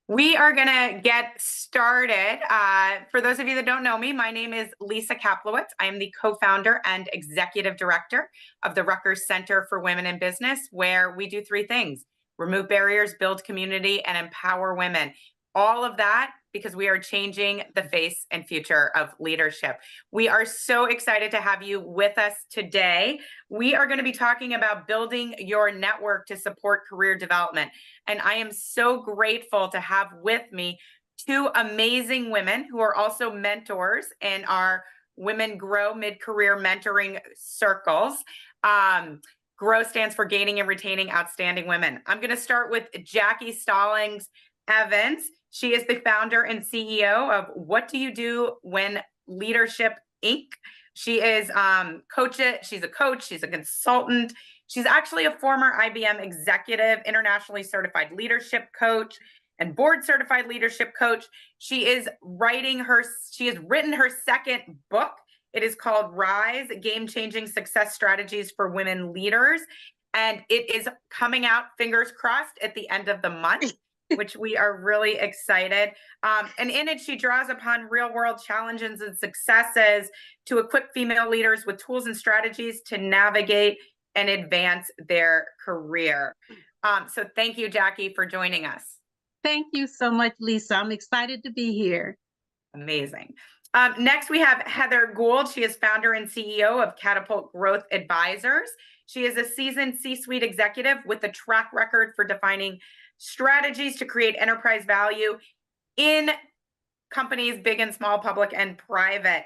We are going to get started. For those of you that don't know me, my name is Lisa Kaplowitz. I am the co-founder and executive director of the Rutgers Center for Women in Business, where we do three things: remove barriers, build community, and empower women. All of that because we are changing the face and future of leadership. We are so excited to have you with us today. We are going to be talking about building your network to support career development. And I am so grateful to have with me two amazing women who are also mentors in our Women Grow mid-career mentoring circles. GROW stands for Gaining and Retaining Outstanding Women. I'm going to start with Jackie Stallings Evans. She is the founder and CEO of What Do You Do When Leadership Inc. She is she's a coach, she's a consultant. She's actually a former IBM executive, internationally certified leadership coach, and board certified leadership coach. She has written her second book. It is called Rise: Game-Changing Success Strategies for Women Leaders. And it is coming out, fingers crossed, at the end of the month, which we are really excited. And in it, she draws upon real-world challenges and successes to equip female leaders with tools and strategies to navigate and advance their career. So thank you, Jackie, for joining us. Thank you so much, Lisa. I'm excited to be here. Amazing. Next, we have Heather Gould. She is founder and CEO of Catapult Growth Advisors. She is a seasoned C-suite executive with a track record for defining strategies to create enterprise value in companies, big and small, public and private.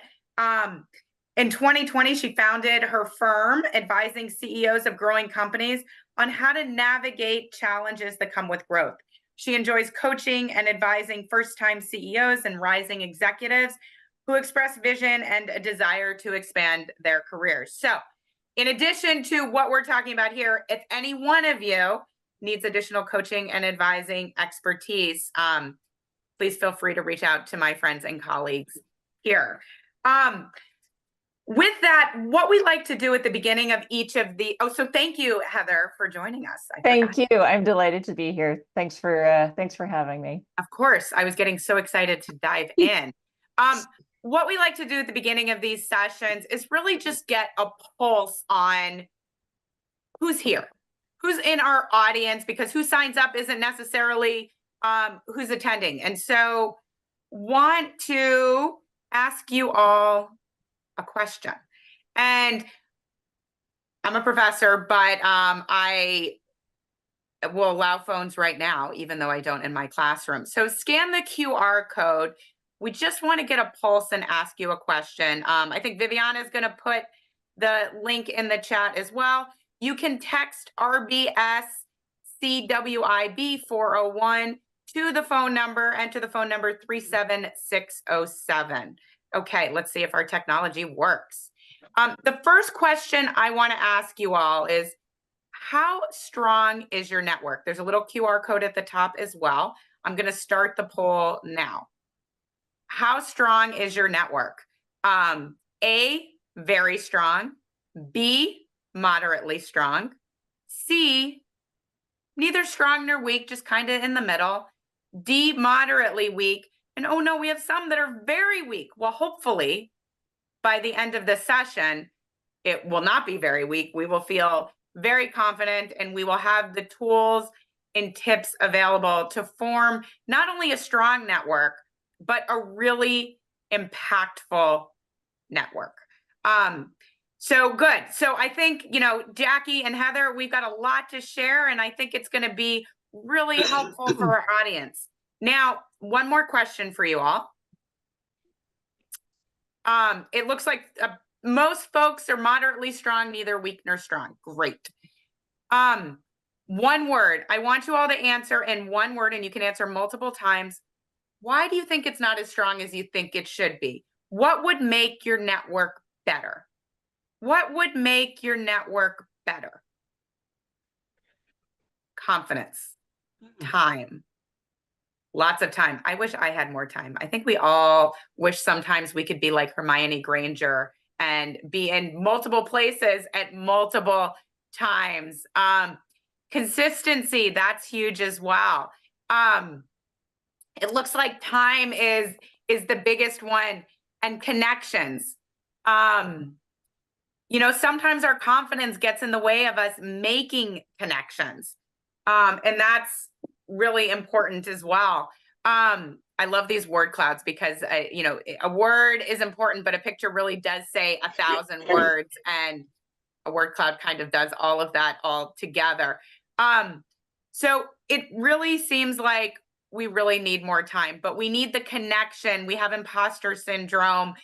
In 2020, she founded her firm advising CEOs of growing companies on how to navigate challenges that come with growth. She enjoys coaching and advising first-time CEOs and rising executives who express vision and a desire to expand their careers. So, in addition to what we're talking about here, if any one of you needs additional coaching and advising expertise, please feel free to reach out to my friends and colleagues here. With that, what we like to do at the beginning of each of the, so thank you, Heather, for joining us. Thank you. I'm delighted to be here. Thanks for having me. Of course, I was getting so excited to dive in. What we like to do at the beginning of these sessions is really just get a pulse on who's here, who's in our audience, because who signs up isn't necessarily who's attending. And so want to ask you all a question. And I'm a professor, but I will allow phones right now, even though I don't in my classroom. So scan the QR code. We just want to get a pulse and ask you a question. I think Viviana is going to put the link in the chat as well. You can text RBS CWIB 401 to the phone number, enter the phone number 37607. Okay, let's see if our technology works. The first question I want to ask you all is, how strong is your network? There's a little QR code at the top as well. I'm going to start the poll now. How strong is your network? A, very strong. B, moderately strong. C, neither strong nor weak, just kind of in the middle. D, moderately weak. And oh no, we have some that are very weak. Well, hopefully by the end of the session, it will not be very weak. We will feel very confident and we will have the tools and tips available to form not only a strong network, but a really impactful network. So good. So I think, Jackie and Heather, we've got a lot to share, and I think it's going to be really helpful for our audience. Now, one more question for you all. It looks like most folks are moderately strong, neither weak nor strong. Great. One word. I want you all to answer in one word, and you can answer multiple times. Why do you think it's not as strong as you think it should be? What would make your network better? What would make your network better? Confidence, time, lots of time. I wish I had more time. I think we all wish sometimes we could be like Hermione Granger and be in multiple places at multiple times. Consistency, that's huge as well. It looks like time is the biggest one, and connections. You know, sometimes our confidence gets in the way of us making connections. And that's really important as well. I love these word clouds because, you know, a word is important, but a picture really does say 1,000 words, and a word cloud kind of does all of that all together. So it really seems like we really need more time, but we need the connection. We have imposter syndrome.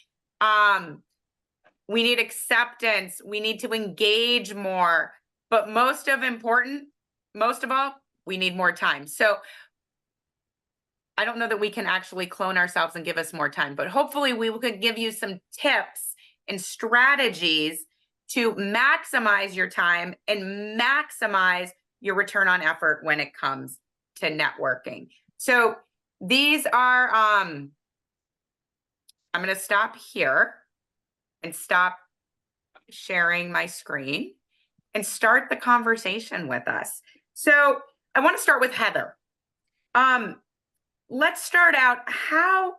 We need acceptance. We need to engage more, but most of all, we need more time. So I don't know that we can actually clone ourselves and give us more time, but hopefully we can give you some tips and strategies to maximize your time and maximize your return on effort when it comes to networking. So these are, I'm going to stop here and stop sharing my screen and start the conversation with us. So I want to start with Heather. Let's start out how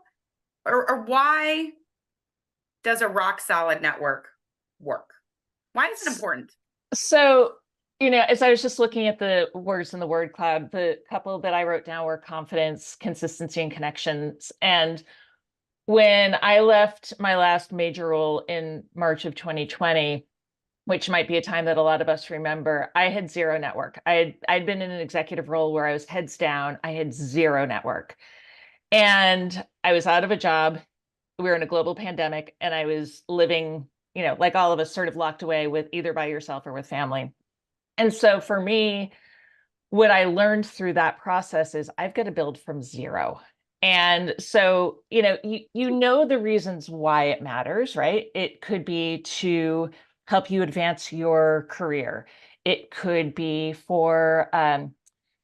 or why does a rock solid network work? Why is it important? So, you know, as I was just looking at the words in the word cloud, the couple that I wrote down were confidence, consistency, and connections. And when I left my last major role in March of 2020, which might be a time that a lot of us remember, I had zero network. I'd been in an executive role where I was heads down. I had zero network. And I was out of a job. We were in a global pandemic, and I was living, you know, like all of us, sort of locked away with either by yourself or with family. And so for me, what I learned through that process is I've got to build from zero. And so, you know, you know the reasons why it matters, right? It could be to help you advance your career. It could be for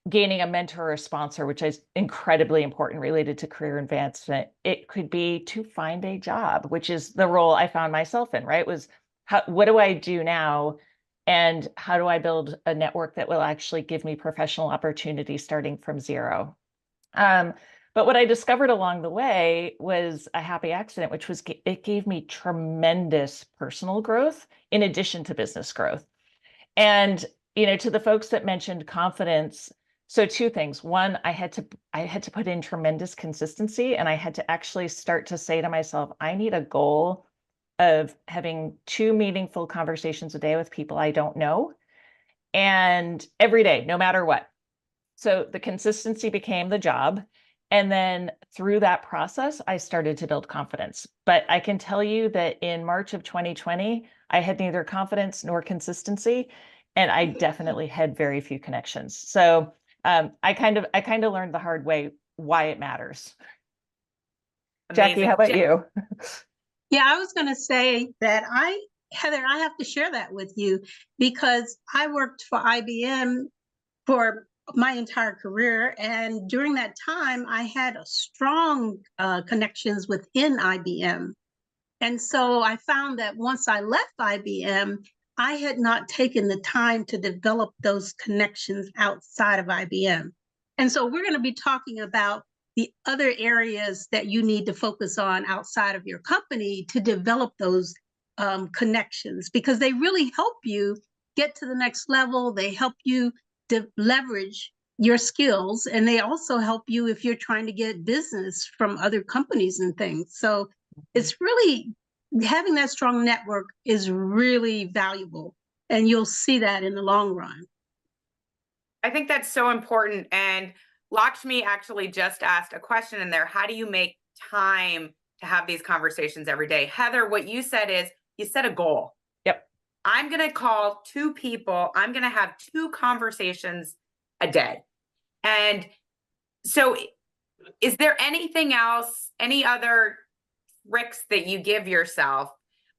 gaining a mentor or a sponsor, which is incredibly important related to career advancement. It could be to find a job, which is the role I found myself in, right? Was what do I do now? And how do I build a network that will actually give me professional opportunities starting from zero? But what I discovered along the way was a happy accident, which was it gave me tremendous personal growth in addition to business growth. And, you know, to the folks that mentioned confidence, so two things. One, I had to put in tremendous consistency, and I had to actually start to say to myself, I need a goal of having 2 meaningful conversations a day with people I don't know, and every day, no matter what. So the consistency became the job. And then through that process, I started to build confidence. But I can tell you that in March of 2020, I had neither confidence nor consistency, and I definitely had very few connections. So I kind of learned the hard way why it matters. Amazing. Jackie, how about you? Yeah, I was going to say that Heather, I have to share that with you because I worked for IBM for my entire career. And during that time, I had a strong connections within IBM. And so I found that once I left IBM, I had not taken the time to develop those connections outside of IBM. And so we're going to be talking about the other areas that you need to focus on outside of your company to develop those connections, because they really help you get to the next level. They help you to leverage your skills, and they also help you if you're trying to get business from other companies and things. So it's really, having that strong network is really valuable, and you'll see that in the long run. I think that's so important. And Lakshmi actually just asked a question in there. How do you make time to have these conversations every day? Heather, what you said is you set a goal. Yep. I'm going to call 2 people. I'm going to have 2 conversations a day. And so is there anything else, any other tricks that you give yourself,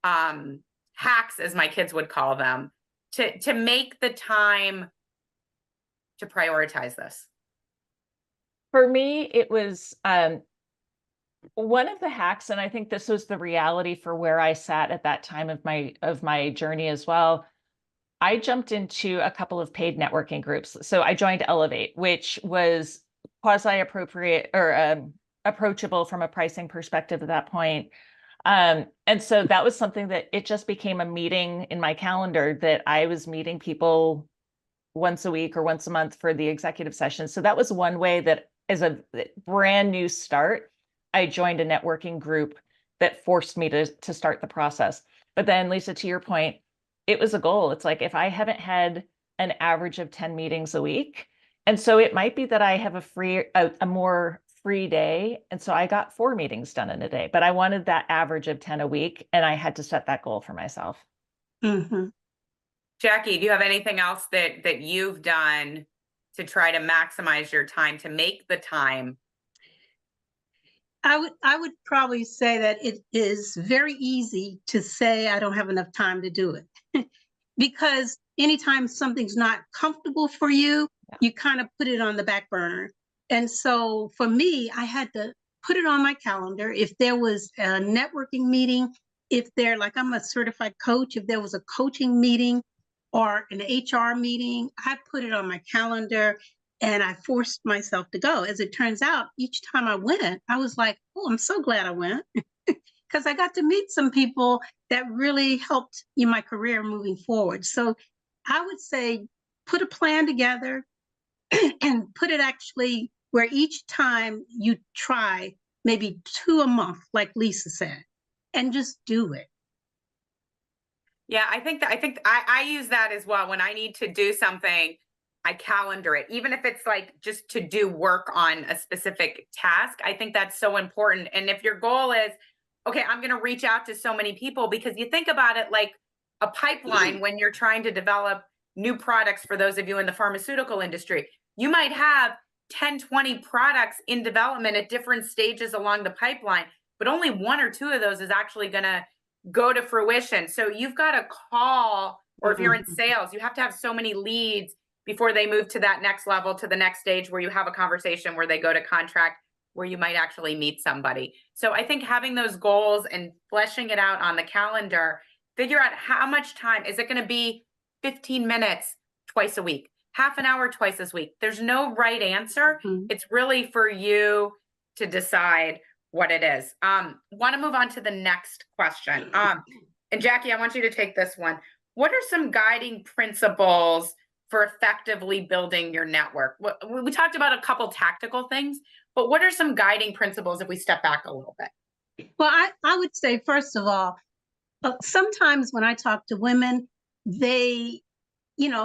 hacks, as my kids would call them, to make the time to prioritize this? For me, it was one of the hacks, and I think this was the reality for where I sat at that time of my journey as well. I jumped into a couple of paid networking groups. So I joined Elevate, which was quasi-appropriate or approachable from a pricing perspective at that point. And so that was something that it just became a meeting in my calendar that I was meeting people once a week or once a month for the executive session. So that was one way that, as a brand new start, I joined a networking group that forced me to start the process. But then, Lisa, to your point, it was a goal. It's like, if I haven't had an average of 10 meetings a week, and so it might be that I have a more free day. And so I got 4 meetings done in a day, but I wanted that average of 10 a week, and I had to set that goal for myself. Mm-hmm. Jackie, do you have anything else that you've done to try to maximize your time, to make the time? I would probably say that it is very easy to say I don't have enough time to do it. Because anytime something's not comfortable for you, you kind of put it on the back burner. And so for me, I had to put it on my calendar. If there was a networking meeting, like I'm a certified coach, if there was a coaching meeting or an HR meeting, I put it on my calendar and I forced myself to go. As it turns out, each time I went, I was like, oh, I'm so glad I went. Because I got to meet some people that really helped in my career moving forward. So I would say put a plan together and put it actually where each time you try maybe 2 a month, like Lisa said, and just do it. Yeah, I think I use that as well. When I need to do something, I calendar it, even if it's like just to do work on a specific task. I think that's so important. And if your goal is, okay, I'm going to reach out to so many people, because you think about it like a pipeline when you're trying to develop new products. For those of you in the pharmaceutical industry, you might have 10, 20 products in development at different stages along the pipeline, but only 1 or 2 of those is actually going to go to fruition. So you've got to call, or if you're in sales, you have to have so many leads before they move to that next level, to the next stage where you have a conversation, where they go to contract, where you might actually meet somebody. So I think having those goals and fleshing it out on the calendar, figure out how much time is it going to be. 15 minutes twice a week, half an hour twice a week. There's no right answer. It's really for you to decide what it is. Want to move on to the next question. And Jackie, I want you to take this one. What are some guiding principles for effectively building your network? We talked about a couple tactical things, but what are some guiding principles if we step back a little bit? Well, I would say, first of all, sometimes when I talk to women, they,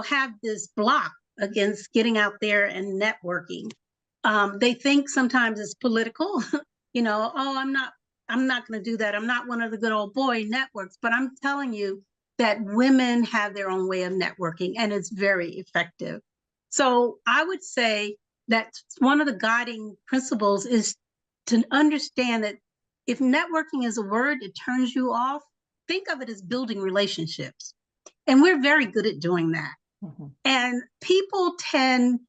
have this block against getting out there and networking. They think sometimes it's political, oh, I'm not going to do that. I'm not one of the good old boy networks, but I'm telling you that women have their own way of networking, and it's very effective. So I would say that one of the guiding principles is to understand that if networking is a word that turns you off, think of it as building relationships. And we're very good at doing that. And people tend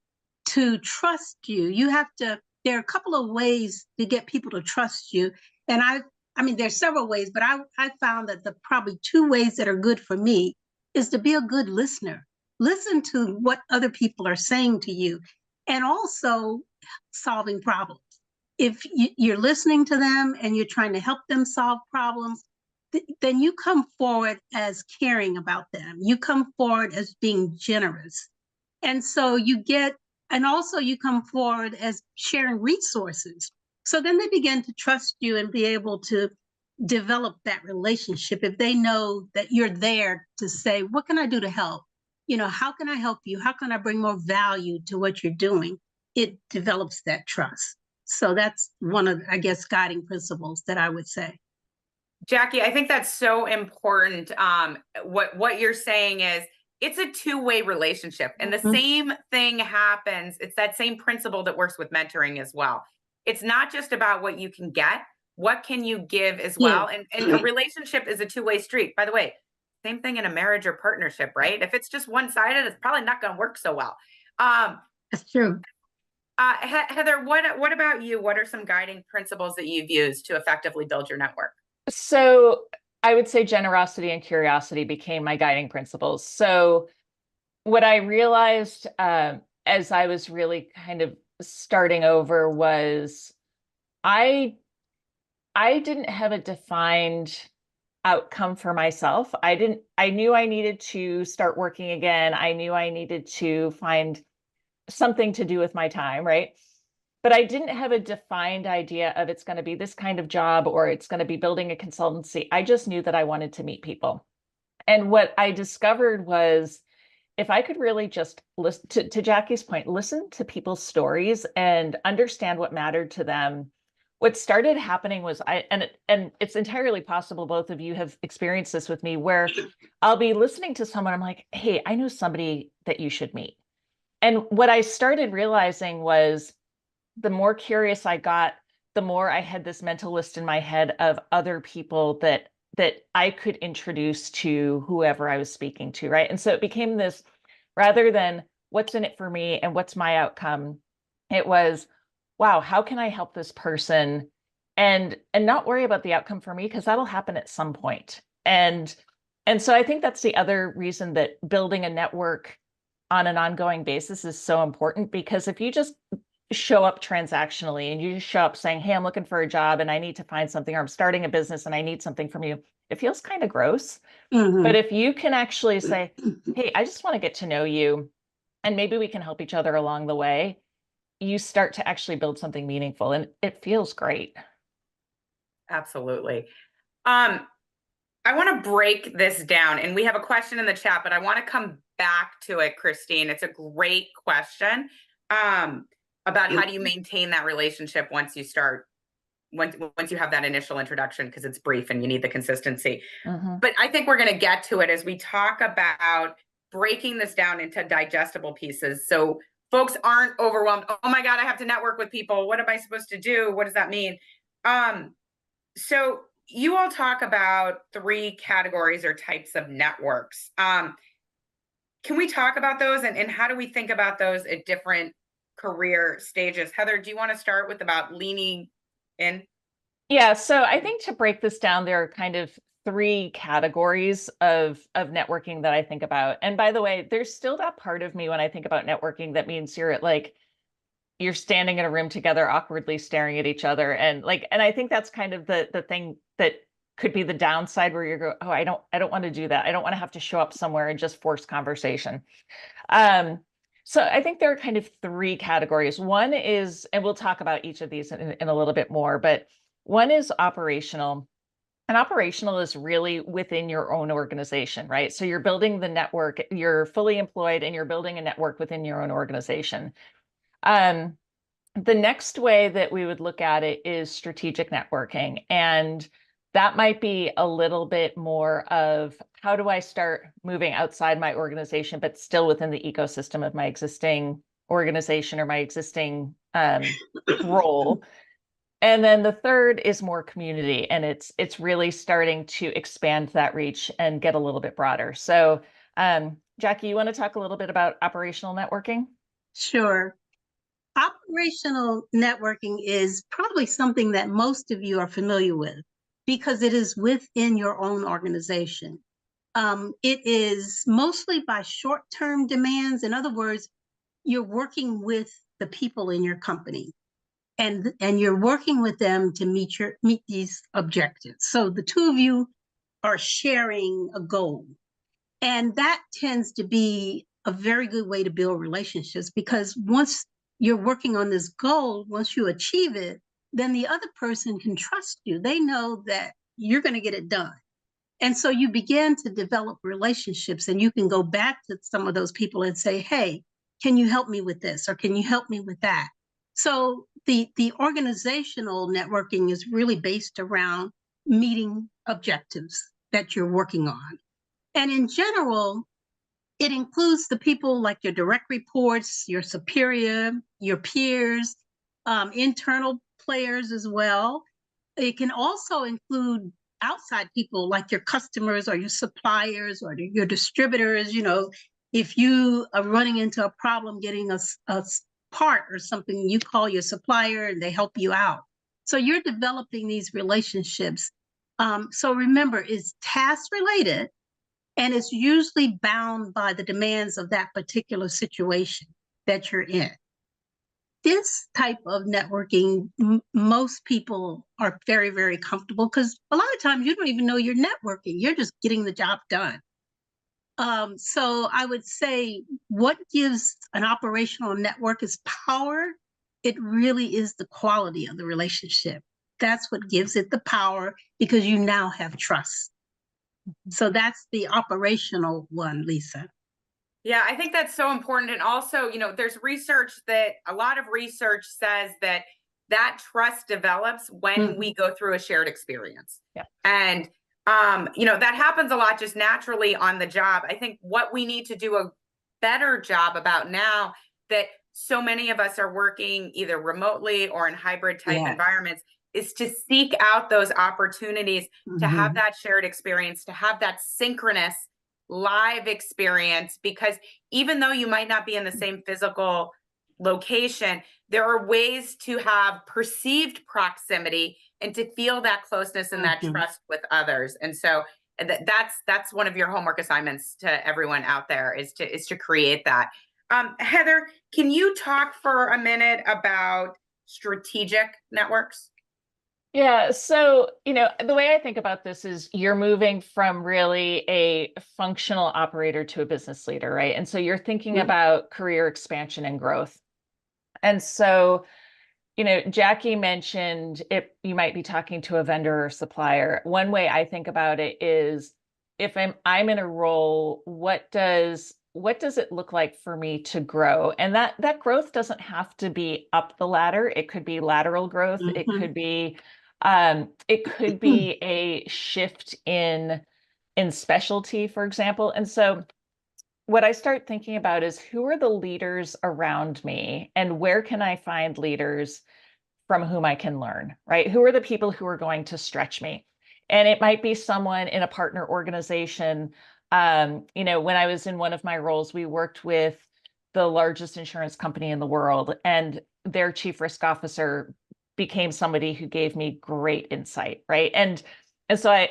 to trust you. There are a couple of ways to get people to trust you. And I mean, there's several ways, but I found that the probably 2 ways that are good for me is to be a good listener. Listen to what other people are saying to you, and also solving problems. If you're listening to them and you're trying to help them solve problems, then you come forward as caring about them. You come forward as being generous. And so and also you come forward as sharing resources. So then they begin to trust you and be able to develop that relationship if they know that you're there to say, what can I do to help? How can I help you? How can I bring more value to what you're doing? It develops that trust. So that's one of, I guess, guiding principles that I would say. Jackie, I think that's so important. What you're saying is it's a 2-way relationship, and the same thing happens. It's that same principle that works with mentoring as well. It's not just about what you can get, what can you give as well. And a relationship is a 2-way street. By the way, same thing in a marriage or partnership, right? If it's just one-sided, it's probably not going to work so well. That's true. Heather, what about you? What are some guiding principles that you've used to effectively build your network? So I would say generosity and curiosity became my guiding principles. So what I realized as I was really kind of starting over was I didn't have a defined outcome for myself. I knew I needed to start working again. I knew I needed to find something to do with my time, right? But I didn't have a defined idea of it's going to be this kind of job or it's going to be building a consultancy. I just knew that I wanted to meet people. And what I discovered was if I could really just listen to Jackie's point, listen to people's stories and understand what mattered to them. What started happening was and it's entirely possible both of you have experienced this with me, where I'll be listening to someone, I'm like, hey, I know somebody that you should meet. And what I started realizing was the more curious I got, the more I had this mental list in my head of other people that I could introduce to whoever I was speaking to, right? And so it became this, rather than what's in it for me and what's my outcome, it was, wow, how can I help this person? And not worry about the outcome for me, because that'll happen at some point. And so I think that's the other reason that building a network on an ongoing basis is so important, because if you just show up transactionally and you just show up saying, hey, I'm looking for a job and I need to find something, or I'm starting a business and I need something from you, it feels kind of gross. But if you can actually say, hey, I just want to get to know you and maybe we can help each other along the way, you start to actually build something meaningful and it feels great. Absolutely. I want to break this down, and we have a question in the chat, but I want to come back to it, Christine. It's a great question. About how do you maintain that relationship once you start, once you have that initial introduction, because it's brief and you need the consistency. But I think we're going to get to it as we talk about breaking this down into digestible pieces, so folks aren't overwhelmed. Oh my God, I have to network with people. What am I supposed to do? What does that mean? So you all talk about 3 categories or types of networks. Can we talk about those, and how do we think about those at different career stages? Heather, do you want to start with about leaning in? Yeah, so I think to break this down, there are kind of 3 categories of networking that I think about. And by the way, there's still that part of me when I think about networking that means you're at like, you're standing in a room together, awkwardly staring at each other. And I think that's kind of the thing that could be the downside, where you go, oh, I don't want to do that. I don't want to have to show up somewhere and just force conversation. So I think there are kind of 3 categories. One is, and we'll talk about each of these in a little bit more, but one is operational. And operational is really within your own organization, right? So you're building the network, you're fully employed and you're building a network within your own organization. The next way that we would look at it is strategic networking. And that might be a little bit more of, how do I start moving outside my organization, but still within the ecosystem of my existing organization or my existing role. And then the third is more community, and it's really starting to expand that reach and get a little bit broader. So Jackie, you want to talk a little bit about operational networking? Sure. Operational networking is probably something that most of you are familiar with, because it is within your own organization. It is mostly by short-term demands. In other words, you're working with the people in your company, and you're working with them to meet these objectives. So the two of you are sharing a goal, and that tends to be a very good way to build relationships, because once you're working on this goal, once you achieve it, then the other person can trust you. They know that you're going to get it done. And so you begin to develop relationships, and you can go back to some of those people and say, hey, can you help me with this? Or can you help me with that? So the organizational networking is really based around meeting objectives that you're working on. And in general, it includes the people like your direct reports, your superior, your peers, internal players as well. It can also include outside people like your customers or your suppliers or your distributors. You know, if you are running into a problem getting a part or something, you call your supplier and they help you out. So you're developing these relationships. So remember, it's task related, and it's usually bound by the demands of that particular situation that you're in. this type of networking, most people are very, very comfortable because a lot of times you don't even know you're networking. You're just getting the job done. So I would say what gives an operational network is power. It really is the quality of the relationship. That's what gives it the power because you now have trust. So that's the operational one, Lisa. Yeah, I think that's so important. And also, there's a lot of research says that trust develops when we go through a shared experience. Yeah. And, that happens a lot just naturally on the job. I think what we need to do a better job about now that so many of us are working either remotely or in hybrid type environments is to seek out those opportunities to have that shared experience, to have that synchronous live experience, because even though you might not be in the same physical location, there are ways to have perceived proximity and to feel that closeness and that trust with others. And so that's one of your homework assignments to everyone out there is to create that. Heather, can you talk for a minute about strategic networks? Yeah. So, the way I think about this is you're moving from really a functional operator to a business leader, right? And so you're thinking about career expansion and growth. And so, Jackie mentioned you might be talking to a vendor or supplier. One way I think about it is if I'm in a role, what does it look like for me to grow? And that growth doesn't have to be up the ladder. It could be lateral growth. It could be a shift in specialty, for example. And so what I start thinking about is who are the leaders around me and where can I find leaders from whom I can learn, right? Who are the people who are going to stretch me? And it might be someone in a partner organization. When I was in one of my roles, we worked with the largest insurance company in the world, and their chief risk officer became somebody who gave me great insight, right? And so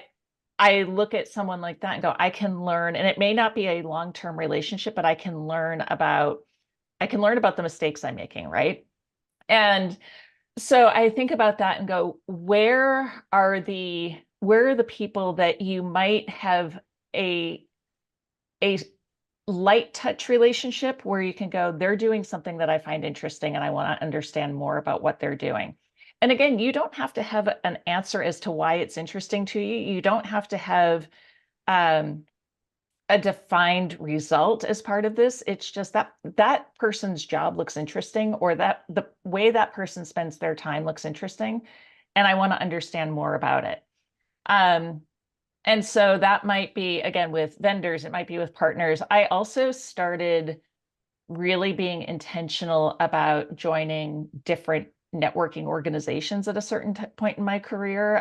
I look at someone like that and go, I can learn, and it may not be a long-term relationship, but I can learn about the mistakes I'm making, right? And so I think about that and go, where are the people that you might have a light touch relationship where you can go, they're doing something that I find interesting and I want to understand more about what they're doing. And again, you don't have to have an answer as to why it's interesting to you. You don't have to have a defined result as part of this. It's just that person's job looks interesting, or that the way that person spends their time looks interesting, and I want to understand more about it. And so that might be, again, with vendors, it might be with partners. I also started really being intentional about joining different networking organizations at a certain point in my career.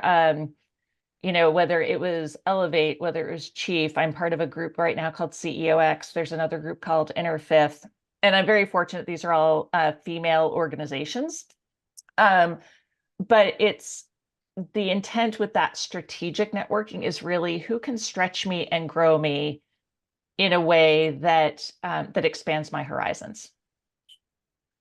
Whether it was Elevate, whether it was Chief. I'm part of a group right now called CEO-X. There's another group called Inner Fifth. And I'm very fortunate these are all female organizations. But it's the intent with that strategic networking is really who can stretch me and grow me in a way that expands my horizons.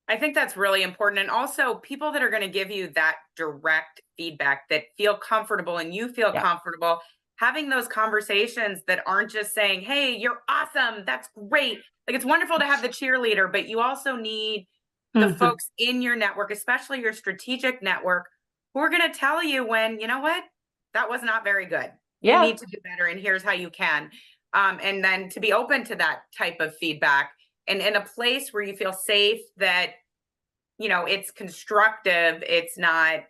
I think that's really important. And also people that are going to give you that direct feedback, that feel comfortable and you feel comfortable having those conversations that aren't just saying, hey, you're awesome, that's great. Like, it's wonderful to have the cheerleader, but you also need the folks in your network, especially your strategic network, who are going to tell you when, you know what, that was not very good. You need to do better, and here's how you can. And then to be open to that type of feedback, and in a place where you feel safe, that, it's constructive, it's not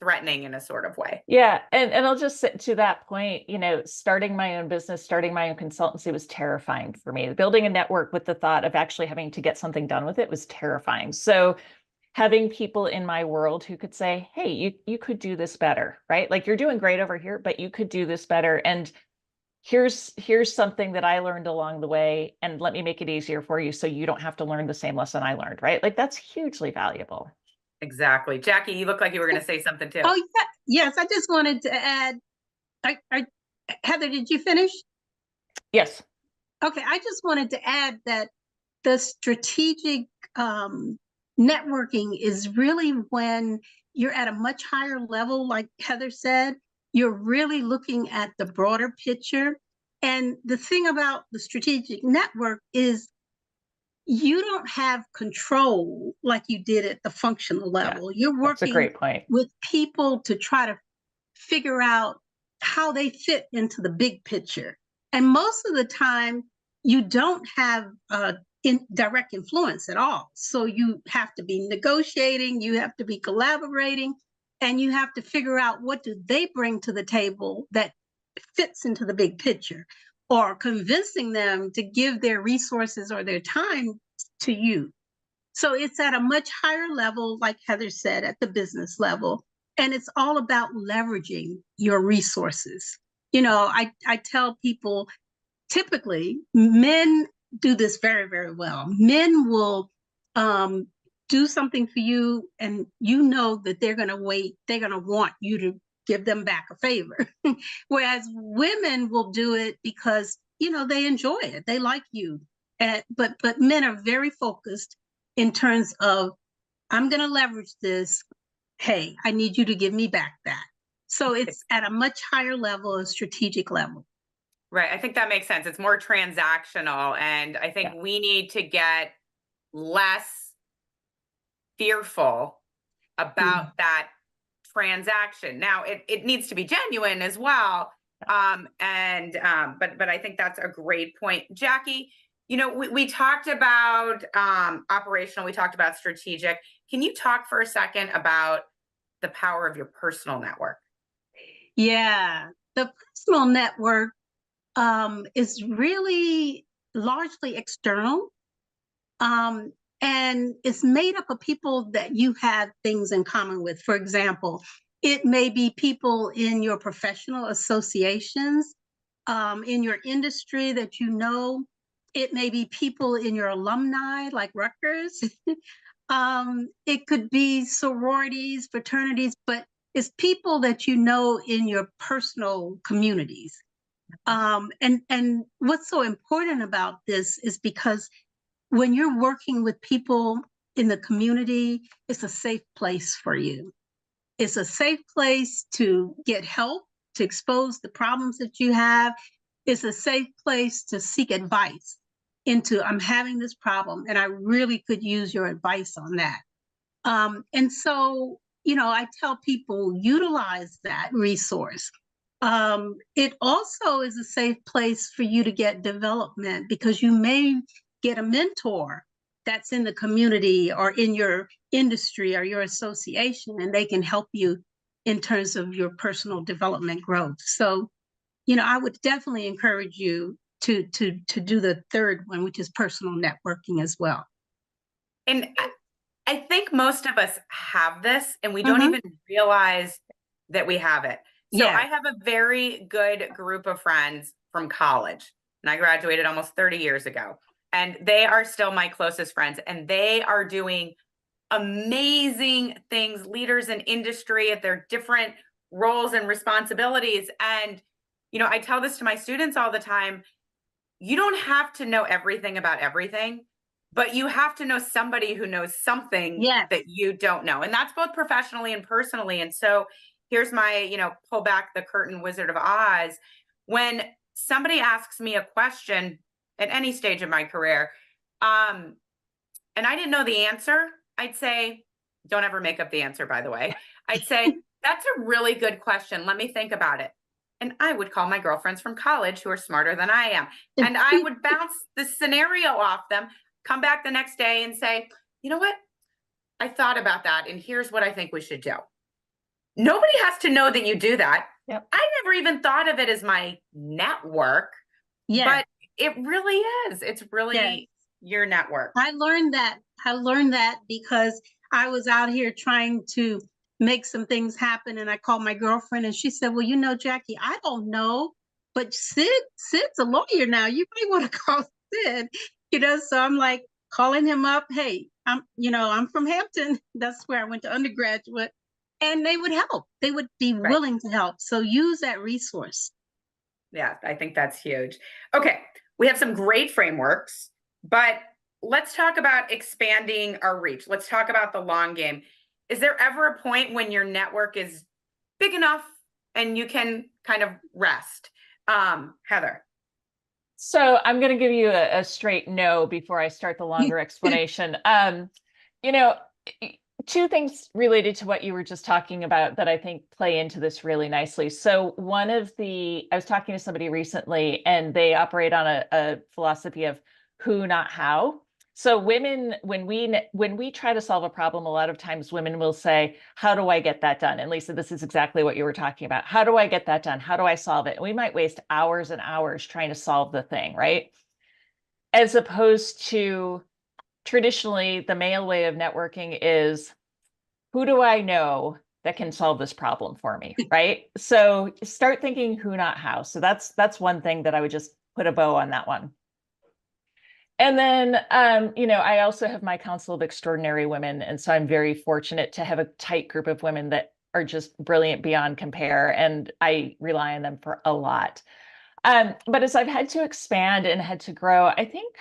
threatening in a sort of way. Yeah. And I'll just say to that point, starting my own business, starting my own consultancy was terrifying for me. Building a network with the thought of actually having to get something done with it was terrifying. So having people in my world who could say, hey, you could do this better, right? Like, you're doing great over here, but you could do this better. And here's something that I learned along the way, and let me make it easier for you so you don't have to learn the same lesson I learned, right? Like, that's hugely valuable. Exactly. Jackie, you look like you were going to say something too. Oh, yeah. Yes, I just wanted to add, Heather, did you finish? Yes. Okay, I just wanted to add that the strategic networking is really when you're at a much higher level, like Heather said, you're really looking at the broader picture. And the thing about the strategic network is you don't have control like you did at the functional level. You're That's a working great point. with people to try to figure out how they fit into the big picture. And most of the time, you don't have direct influence at all. So you have to be negotiating, you have to be collaborating, and you have to figure out what do they bring to the table that fits into the big picture, or convincing them to give their resources or their time to you. So it's at a much higher level, like Heather said, at the business level. And it's all about leveraging your resources. You know, I tell people, typically men do this very, very well. Men will do something for you, and you know that they're going to wait, they're going to want you to give them back a favor. Whereas women will do it because, you know, they enjoy it, they like you. But men are very focused in terms of, I'm going to leverage this. Hey, I need you to give me back that. So it's at a much higher level, a strategic level. Right. I think that makes sense. It's more transactional. And I think we need to get less fearful about that transaction. Now, it needs to be genuine as well. But I think that's a great point. Jackie, you know, we talked about operational, we talked about strategic. Can you talk for a second about the power of your personal network? Yeah, the personal network is really largely external, and it's made up of people that you have things in common with. For example, it may be people in your professional associations, in your industry that you know. It may be people in your alumni, like Rutgers. It could be sororities, fraternities, but it's people that you know in your personal communities. And what's so important about this is because when you're working with people in the community, it's a safe place for you. It's a safe place to get help, to expose the problems that you have. It's a safe place to seek advice into, I'm having this problem and I really could use your advice on that. And so, you know, I tell people, utilize that resource. It also is a safe place for you to get development, because you may get a mentor that's in the community or in your industry or your association, and they can help you in terms of your personal development growth. So, you know, I would definitely encourage you to do the third one, which is personal networking as well. And I think most of us have this, and we don't even realize that we have it. So I have a very good group of friends from college, and I graduated almost 30 years ago, and they are still my closest friends, and they are doing amazing things, leaders in industry at their different roles and responsibilities. And, you know, I tell this to my students all the time, you don't have to know everything about everything, but you have to know somebody who knows something that you don't know. And that's both professionally and personally. And so here's my, you know, pull back the curtain Wizard of Oz. When somebody asks me a question at any stage of my career, and I didn't know the answer, I'd say, don't ever make up the answer, by the way. I'd say, that's a really good question. Let me think about it. And I would call my girlfriends from college who are smarter than I am. And I would bounce the scenario off them, come back the next day and say, you know what? I thought about that, and here's what I think we should do. Nobody has to know that you do that. I never even thought of it as my network, but it really is. It's really your network. I learned that because I was out here trying to make some things happen, and I called my girlfriend and she said, well, you know, Jackie, I don't know, but Sid's a lawyer now. You might want to call Sid, you know? So I'm like calling him up. Hey, I'm from Hampton. That's where I went to undergraduate, and they would help. They would be willing to help. So use that resource. Yeah, I think that's huge. Okay. We have some great frameworks, but let's talk about expanding our reach. Let's talk about the long game. Is there ever a point when your network is big enough and you can kind of rest? Heather. So I'm going to give you a straight no before I start the longer explanation. You know, two things related to what you were just talking about that I think play into this really nicely. So I was talking to somebody recently, and they operate on a philosophy of who, not how. So women, when we try to solve a problem, a lot of times women will say, how do I get that done? And Lisa, this is exactly what you were talking about. How do I get that done? How do I solve it? And we might waste hours and hours trying to solve the thing, right? As opposed to traditionally, the male way of networking is, who do I know that can solve this problem for me, right? So start thinking who, not how. So that's one thing that I would just put a bow on that one. And then, I also have my Council of Extraordinary Women. And so I'm very fortunate to have a tight group of women that are just brilliant beyond compare. And I rely on them for a lot. But as I've had to expand and had to grow, I think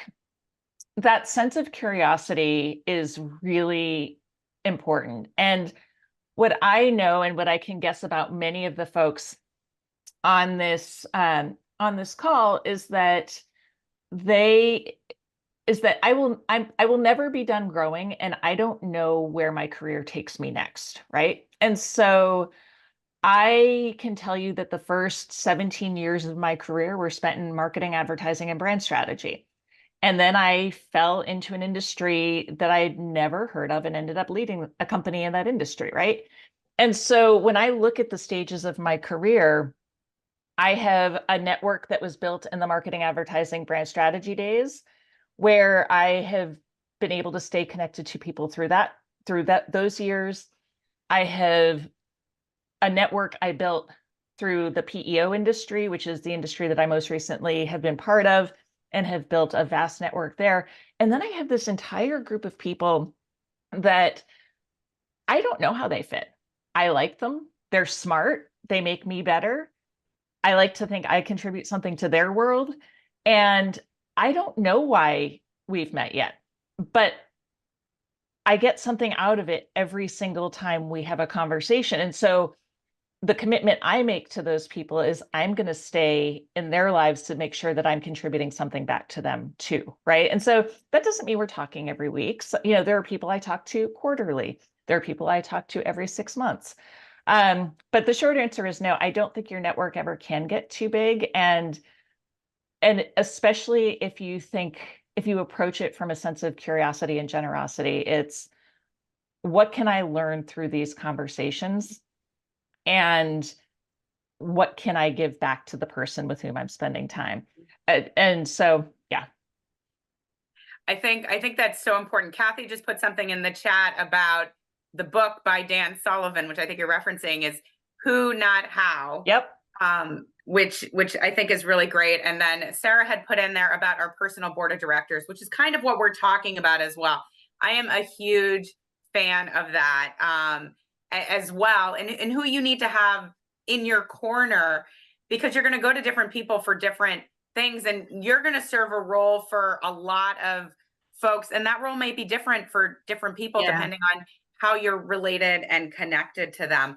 that sense of curiosity is really important. And what I know and what I can guess about many of the folks on this call is that I will never be done growing, and I don't know where my career takes me next, right? And so I can tell you that the first 17 years of my career were spent in marketing, advertising, and brand strategy. And then I fell into an industry that I'd never heard of and ended up leading a company in that industry, right? And so when I look at the stages of my career, I have a network that was built in the marketing, advertising, brand strategy days, where I have been able to stay connected to people through those years. I have a network I built through the PEO industry, which is the industry that I most recently have been part of, and have built a vast network there. And then I have this entire group of people that I don't know how they fit. I like them. They're smart. They make me better. I like to think I contribute something to their world. And I don't know why we've met yet, but I get something out of it every single time we have a conversation. And so the commitment I make to those people is I'm going to stay in their lives to make sure that I'm contributing something back to them too, right? And so that doesn't mean we're talking every week. So, there are people I talk to quarterly. There are people I talk to every 6 months. But the short answer is no, I don't think your network ever can get too big. And especially if you approach it from a sense of curiosity and generosity, it's what can I learn through these conversations? And what can I give back to the person with whom I'm spending time? And so, yeah. I think that's so important. Kathy just put something in the chat about the book by Dan Sullivan, which I think you're referencing, is Who, Not How. Yep. Which I think is really great. And then Sarah had put in there about our personal board of directors, which is kind of what we're talking about as well. I am a huge fan of that as well, and who you need to have in your corner, because you're going to go to different people for different things, and you're going to serve a role for a lot of folks, and that role may be different for different people depending on how you're related and connected to them.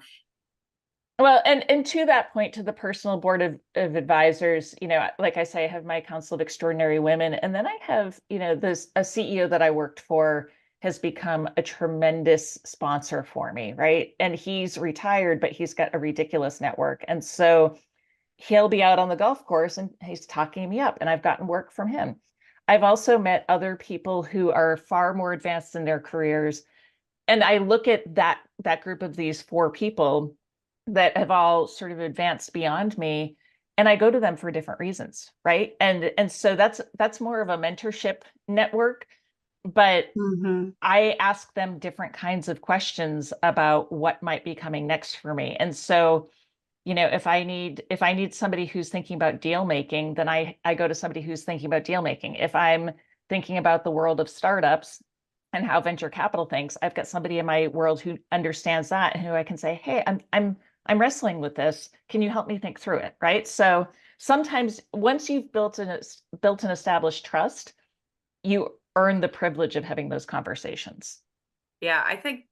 Well, and to that point, to the personal board of advisors, like I say, I have my Council of Extraordinary Women, and then I have, a CEO that I worked for has become a tremendous sponsor for me, right? And he's retired, but he's got a ridiculous network. And so he'll be out on the golf course and he's talking me up, and I've gotten work from him. I've also met other people who are far more advanced in their careers. And I look at that group of these 4 people that have all sort of advanced beyond me, and I go to them for different reasons, right? And so that's more of a mentorship network, but I ask them different kinds of questions about what might be coming next for me. And so, if I need somebody who's thinking about deal making, then I go to somebody who's thinking about deal making. If I'm thinking about the world of startups and how venture capital thinks, I've got somebody in my world who understands that and who I can say, hey, I'm wrestling with this. Can you help me think through it? Right. So sometimes once you've built an established trust, you earned the privilege of having those conversations. Yeah, I think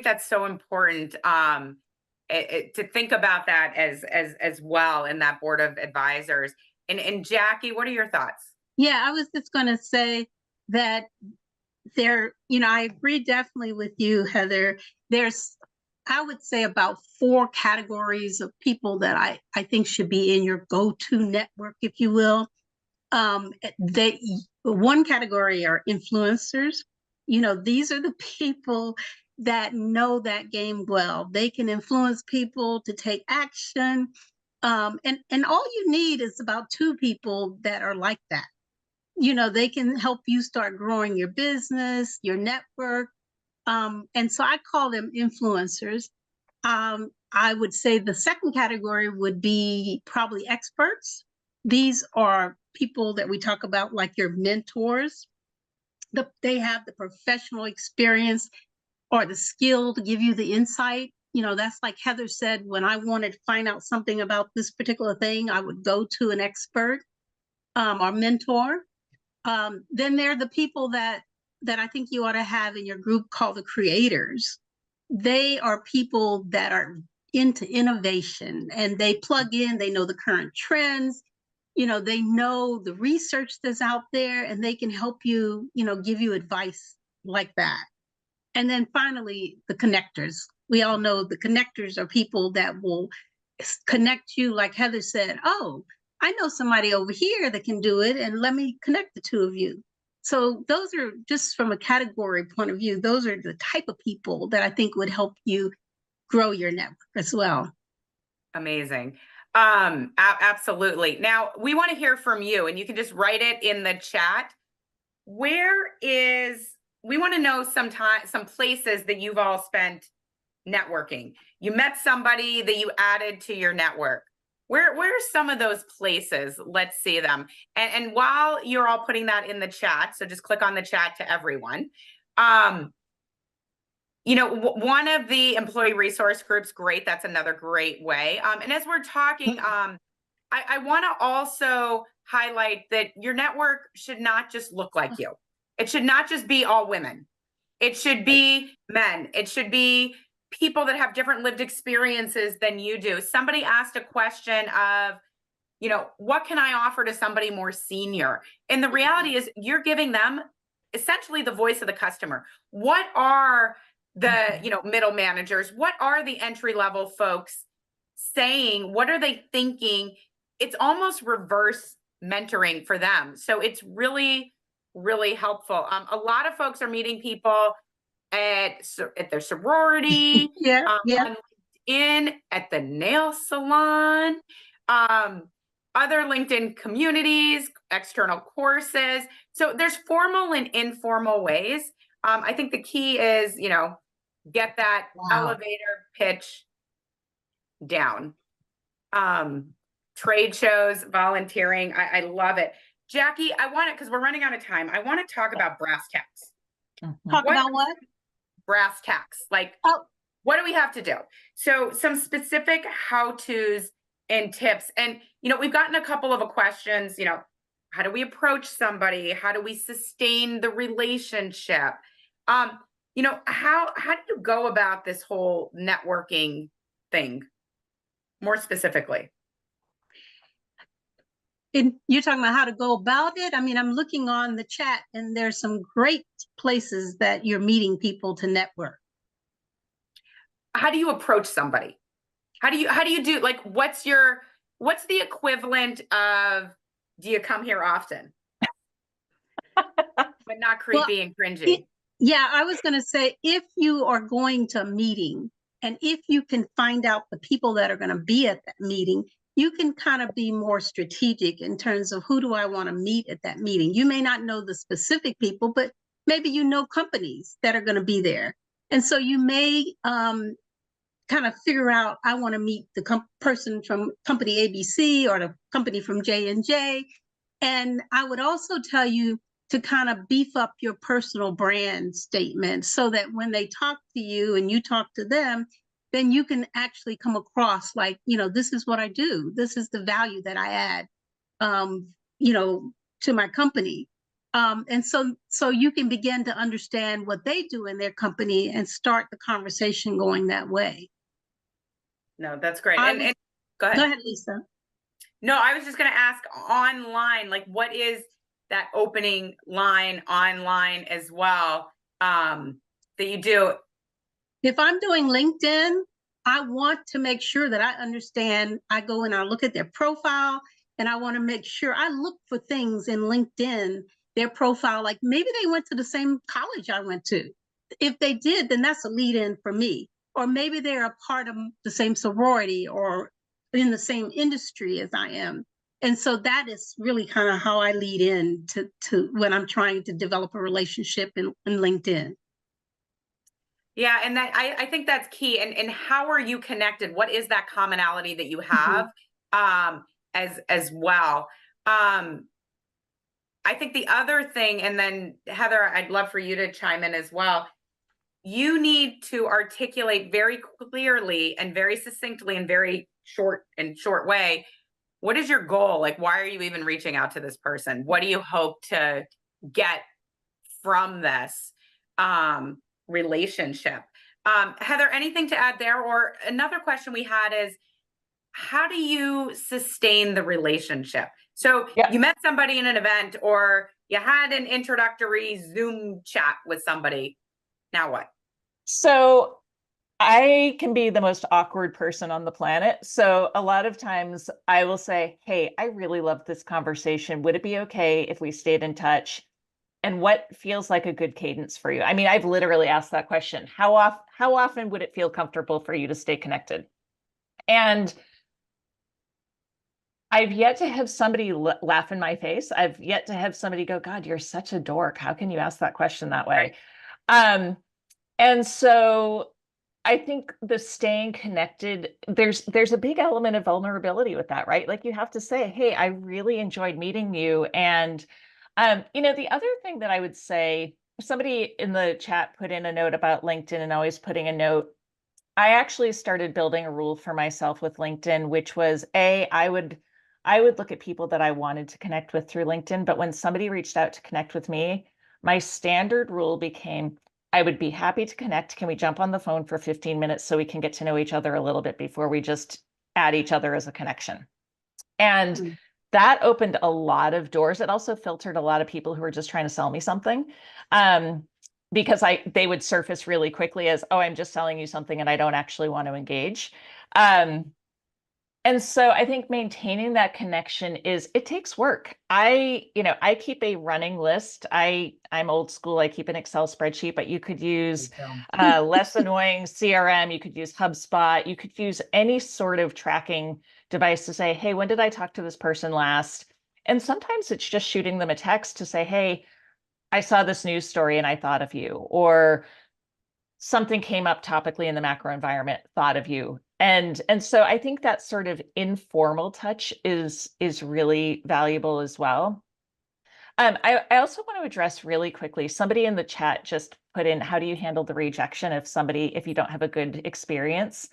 that's so important to think about that as well in that board of advisors. And Jackie, what are your thoughts? Yeah, I was just going to say that I agree definitely with you, Heather. There's, I would say, about 4 categories of people that I think should be in your go-to network, if you will. One category are influencers. These are the people that know that game well. They can influence people to take action. And all you need is about 2 people that are like that. They can help you start growing your business, your network. And so I call them influencers. I would say the second category would be probably experts. These are people that we talk about like your mentors. They have the professional experience or the skill to give you the insight. That's like Heather said, when I wanted to find out something about this particular thing, I would go to an expert or mentor. Then there are the people that I think you ought to have in your group called the creators. They are people that are into innovation and they plug in, they know the current trends, they know the research that's out there, and they can help you, give you advice like that. And then finally, the connectors. We all know the connectors are people that will connect you, like Heather said, oh, I know somebody over here that can do it, and let me connect the 2 of you. So those are, just from a category point of view, those are the type of people that I think would help you grow your network as well. Amazing. Absolutely. Now we want to hear from you, and you can just write it in the chat. We want to know some places that you've all spent networking. You met somebody that you added to your network. Where are some of those places? Let's see them. And while you're all putting that in the chat, so just click on the chat to everyone. One of the employee resource groups, great. That's another great way. And as we're talking, I want to also highlight that your network should not just look like you. It should not just be all women. It should be men. It should be people that have different lived experiences than you do. Somebody asked a question of, what can I offer to somebody more senior? And the reality is you're giving them essentially the voice of the customer. What are the, middle managers? What are the entry-level folks saying? What are they thinking? It's almost reverse mentoring for them. So it's really, really helpful. A lot of folks are meeting people at their sorority, yeah. on LinkedIn, at the nail salon, other LinkedIn communities, external courses. So there's formal and informal ways. I think the key is, get that elevator pitch down. Trade shows, volunteering. I love it. Jackie, I want it, because we're running out of time. I want to talk about brass tacks. Talk about what? Brass tacks. Like, what do we have to do? So some specific how-tos and tips. And, we've gotten a couple of questions, how do we approach somebody? How do we sustain the relationship? How do you go about this whole networking thing more specifically? And you're talking about how to go about it? I mean, I'm looking on the chat and there's some great places that you're meeting people to network. How do you approach somebody? How do you do, like, what's the equivalent of, do you come here often? But not creepy and cringy. Yeah, I was going to say, if you are going to a meeting and if you can find out the people that are going to be at that meeting, you can kind of be more strategic in terms of who do I want to meet at that meeting. You may not know the specific people, but maybe you know companies that are going to be there. And so you may kind of figure out, I want to meet the person from company ABC or the company from J&J. And I would also tell you to kind of beef up your personal brand statement so that when they talk to you and you talk to them, then you can actually come across like, this is what I do. This is the value that I add, to my company. And so you can begin to understand what they do in their company and start the conversation going that way. No, that's great. I And was- go ahead. Go ahead, Lisa. No, I was just going to ask online, like what is that opening line online as well, that you do? If I'm doing LinkedIn, I want to make sure that I understand. I go and I look at their profile, and I want to make sure I look for things in LinkedIn, their profile, like maybe they went to the same college I went to. If they did, then that's a lead in for me. Or maybe they're a part of the same sorority or in the same industry as I am. And so that is really kind of how I lead in to when I'm trying to develop a relationship in LinkedIn. Yeah, and that I think that's key. And how are you connected? What is that commonality that you have as well? I think the other thing, and then Heather, I'd love for you to chime in as well. You need to articulate very clearly and very succinctly and very short way. What is your goal? Like, why are you even reaching out to this person? What do you hope to get from this relationship? Heather, anything to add there? Or another question we had is, how do you sustain the relationship? So you met somebody in an event, or you had an introductory Zoom chat with somebody. Now what? So I can be the most awkward person on the planet. So a lot of times I will say, hey, I really loved this conversation. Would it be okay if we stayed in touch? And what feels like a good cadence for you? I mean, I've literally asked that question. How often would it feel comfortable for you to stay connected? And I've yet to have somebody laugh in my face. I've yet to have somebody go, God, you're such a dork. How can you ask that question that way? Right. And so I think the staying connected, there's a big element of vulnerability with that, right? Like you have to say, hey, I really enjoyed meeting you. And the other thing that I would say, somebody in the chat put in a note about LinkedIn and always putting a note. I actually started building a rule for myself with LinkedIn, which was I would look at people that I wanted to connect with through LinkedIn, but when somebody reached out to connect with me, my standard rule became, I would be happy to connect. Can we jump on the phone for 15 minutes so we can get to know each other a little bit before we just add each other as a connection? And that opened a lot of doors. It also filtered a lot of people who were just trying to sell me something. Because they would surface really quickly as, oh, I'm just selling you something and I don't actually want to engage. And so I think maintaining that connection it takes work. I keep a running list. I'm old school. I keep an Excel spreadsheet, but you could use less annoying CRM. You could use HubSpot. You could use any sort of tracking device to say, hey, when did I talk to this person last? And sometimes it's just shooting them a text to say, hey, I saw this news story and I thought of you, or something came up topically in the macro environment, thought of you. And so I think that sort of informal touch is really valuable as well. I also want to address really quickly, somebody in the chat just put in, how do you handle the rejection if you don't have a good experience?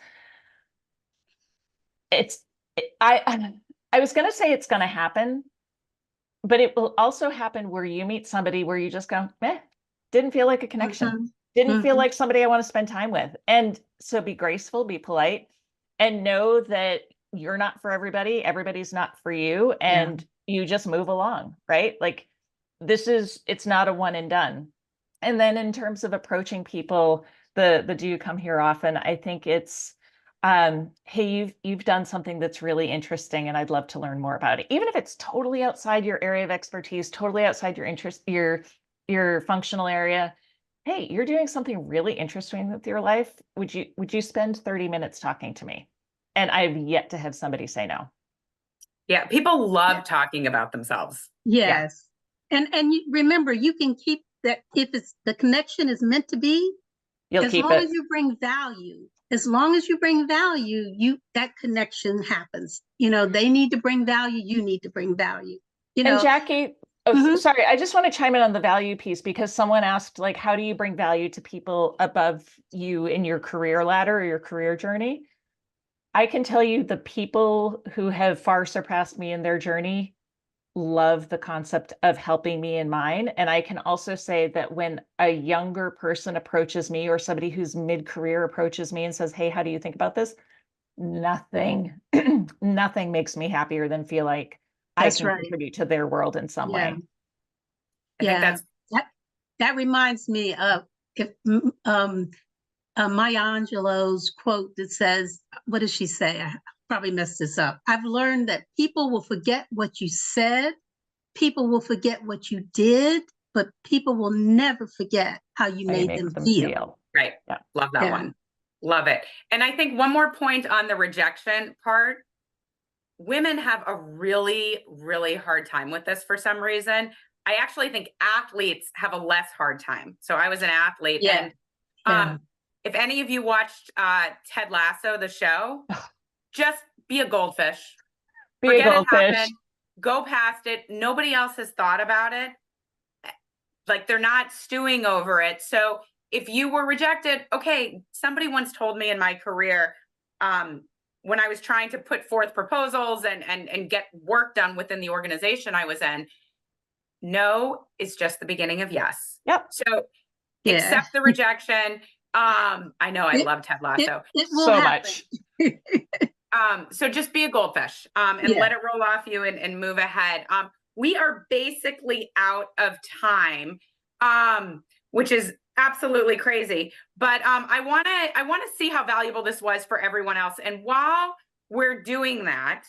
I was going to say it's going to happen, but it will also happen where you meet somebody where you just go, didn't feel like a connection. Didn't feel like somebody I want to spend time with. And so be graceful, be polite, and know that you're not for everybody. Everybody's not for you. And you just move along, right? Like it's not a one and done. And then in terms of approaching people, the do you come here often? I think it's, hey, you've done something that's really interesting and I'd love to learn more about it. Even if it's totally outside your area of expertise, totally outside your interest, your functional area. Hey, you're doing something really interesting with your life. Would you spend 30 minutes talking to me? And I've yet to have somebody say no. Yeah, people love talking about themselves. Yes. Yeah. And remember, you can keep that if it's the connection is meant to be, you'll as keep long it. as you bring value. As long as you bring value, that connection happens. They need to bring value, you need to bring value. And Jackie, sorry, I just want to chime in on the value piece because someone asked, like, how do you bring value to people above you in your career ladder or your career journey? I can tell you the people who have far surpassed me in their journey love the concept of helping me in mine. And I can also say that when a younger person approaches me, or somebody who's mid-career approaches me and says, hey, how do you think about this? Nothing, nothing makes me happier than feel like I That's can right. contribute to their world in some Yeah. way. I think Yeah. that's That reminds me of Maya Angelou's quote that says, what does she say? I probably messed this up. I've learned that people will forget what you said, people will forget what you did, but people will never forget how you How you made make them them feel. feel. right. Yeah. Love that Yeah. one. Love it. And I think one more point on the rejection part. Women have a really, really hard time with this for some reason. I actually think athletes have a less hard time. So I was an athlete, Yeah. and Yeah. if any of you watched Ted Lasso, the show, just be a goldfish. Be a Forget it goldfish. happened. Go past it. Nobody else has thought about it. Like, they're not stewing over it. So if you were rejected, okay, somebody once told me in my career, when I was trying to put forth proposals and get work done within the organization I was in, no is just the beginning of yes. Yep. So Yeah. accept the rejection. I know I love Ted Lasso. It will So happen. much. So just be a goldfish, and Yeah. let it roll off you and move ahead. We are basically out of time, which is absolutely crazy. But I want to see how valuable this was for everyone else. And while we're doing that,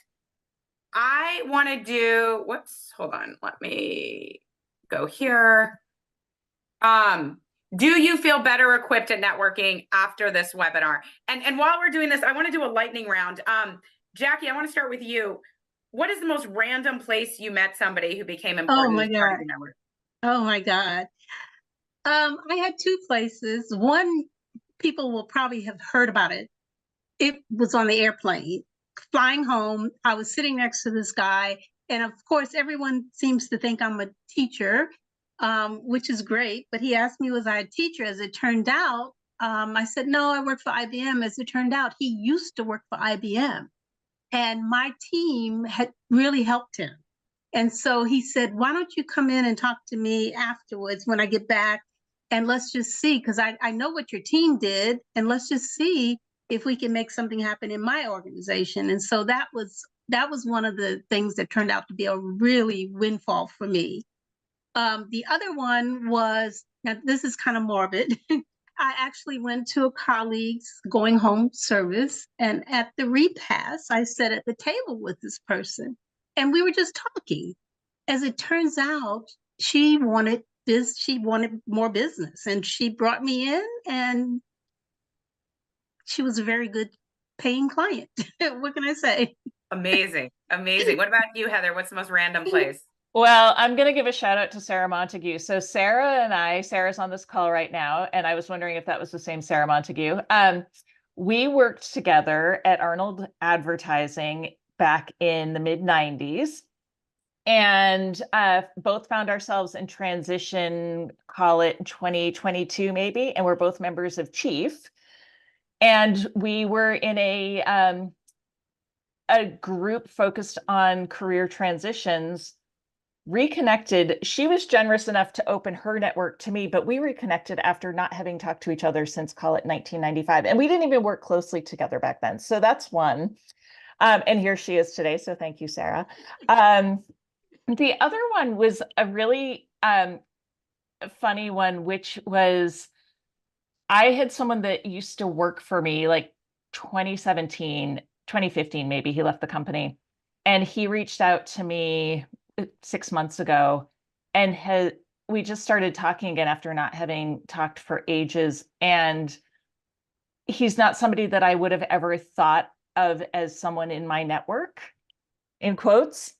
I want to do, whoops, hold on, let me go here. Do you feel better equipped at networking after this webinar? And while we're doing this, I want to do a lightning round. Jackie, I want to start with you. What is the most random place you met somebody who became important my as part of God. your network? Oh my God. I had two places. One, people will probably have heard about it. It was on the airplane, flying home. I was sitting next to this guy. And of course, everyone seems to think I'm a teacher, which is great. But he asked me, was I a teacher? As it turned out, I said, no, I work for IBM. As it turned out, he used to work for IBM. And my team had really helped him. And so he said, why don't you come in and talk to me afterwards when I get back? And let's just see, because I know what your team did. And let's just see if we can make something happen in my organization. And so that was one of the things that turned out to be a really windfall for me. The other one was, now this is kind of morbid. I actually went to a colleague's going home service, and at the repast, I sat at the table with this person, and we were just talking. As it turns out, she wanted more business, and she brought me in, and she was a very good paying client. What can I say? Amazing. Amazing. What about you, Heather? What's the most random place? Well, I'm going to give a shout out to Sarah Montague. So Sarah's on this call right now, and I was wondering if that was the same Sarah Montague. We worked together at Arnold Advertising back in the mid 90s, and both found ourselves in transition, call it 2022 maybe, and we're both members of Chief. And we were in a group focused on career transitions, reconnected. She was generous enough to open her network to me, but we reconnected after not having talked to each other since, call it 1995. And we didn't even work closely together back then. So that's one. And here she is today. So thank you, Sarah. The other one was a really funny one, which was, I had someone that used to work for me like 2017, 2015, maybe. He left the company, and he reached out to me 6 months ago, and we just started talking again after not having talked for ages. And he's not somebody that I would have ever thought of as someone in my network, in quotes.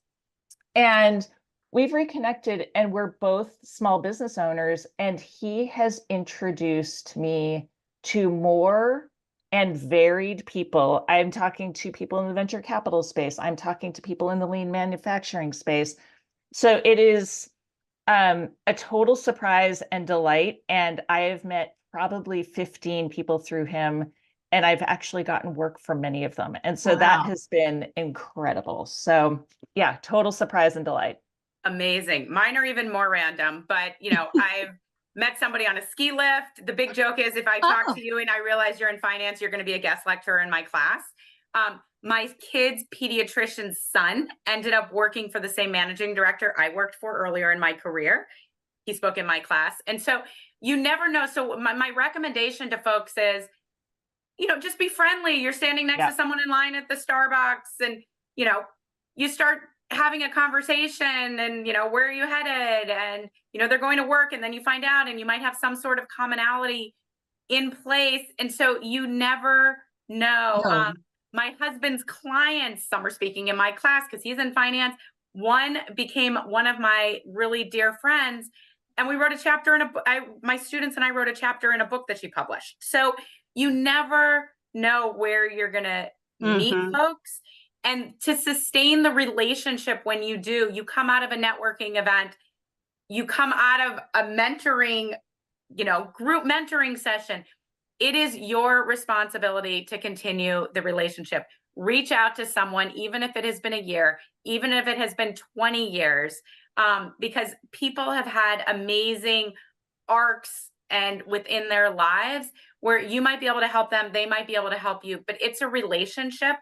And we've reconnected, and we're both small business owners, and he has introduced me to more and varied people. I'm talking to people in the venture capital space. I'm talking to people in the lean manufacturing space. So it is a total surprise and delight. And I have met probably 15 people through him, and I've actually gotten work from many of them. And so that Wow. has been incredible. So yeah, total surprise and delight. Amazing. Mine are even more random, but I've met somebody on a ski lift. The big joke is if I talk Oh. to you and I realize you're in finance, you're going to be a guest lecturer in my class. My kid's pediatrician's son ended up working for the same managing director I worked for earlier in my career. He spoke in my class. And so you never know. So my recommendation to folks is, just be friendly. You're standing next to someone in line at the Starbucks and, you start having a conversation and, where are you headed? And, they're going to work and then you find out and you might have some sort of commonality in place. And so you never know. No. My husband's clients, some are speaking in my class because he's in finance. One became one of my really dear friends. And we wrote a chapter in a book. My students and I wrote a chapter in a book that she published. So you never know where you're going to meet folks. And to sustain the relationship when you do, you come out of a networking event, you come out of a mentoring, group mentoring session. It is your responsibility to continue the relationship. Reach out to someone, even if it has been a year, even if it has been 20 years, because people have had amazing arcs and within their lives where you might be able to help them, they might be able to help you, but it's a relationship,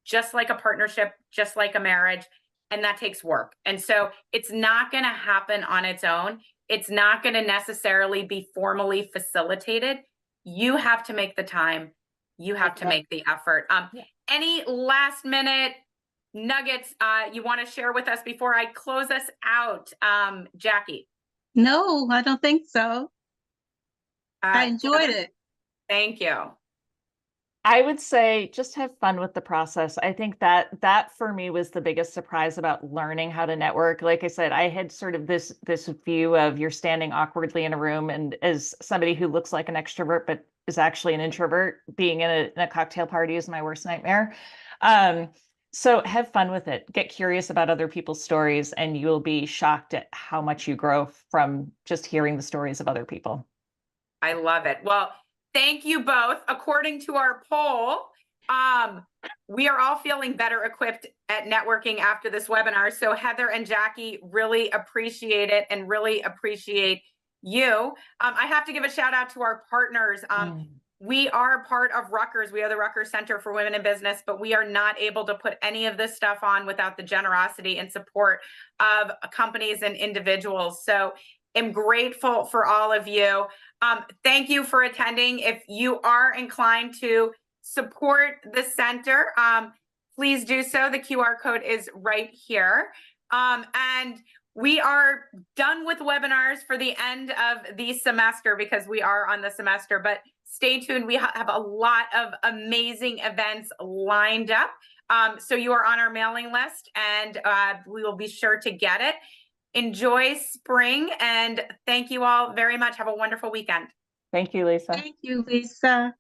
just like a partnership, just like a marriage, and that takes work. And so it's not going to happen on its own. It's not going to necessarily be formally facilitated. You have to make the time. You have to make the effort. Any last minute nuggets you want to share with us before I close us out, Jackie? No, I don't think so. I enjoyed Heather? it. Thank you. I would say just have fun with the process. I think that for me was the biggest surprise about learning how to network. Like I said, I had sort of this view of you're standing awkwardly in a room, and as somebody who looks like an extrovert but is actually an introvert, being in a cocktail party is my worst nightmare. So have fun with it. Get curious about other people's stories, and you'll be shocked at how much you grow from just hearing the stories of other people. I love it. Well, thank you both. According to our poll, we are all feeling better equipped at networking after this webinar. So Heather and Jackie really appreciate it and really appreciate you. I have to give a shout out to our partners. We are part of Rutgers. We are the Rutgers Center for Women in Business, but we are not able to put any of this stuff on without the generosity and support of companies and individuals. So I'm grateful for all of you. Thank you for attending. If you are inclined to support the center, please do so. The QR code is right here. And we are done with webinars for the end of the semester because we are on the semester, but stay tuned. We have a lot of amazing events lined up. So you are on our mailing list and we will be sure to get it. Enjoy spring and thank you all very much. Have a wonderful weekend. Thank you, Lisa. Thank you, Lisa.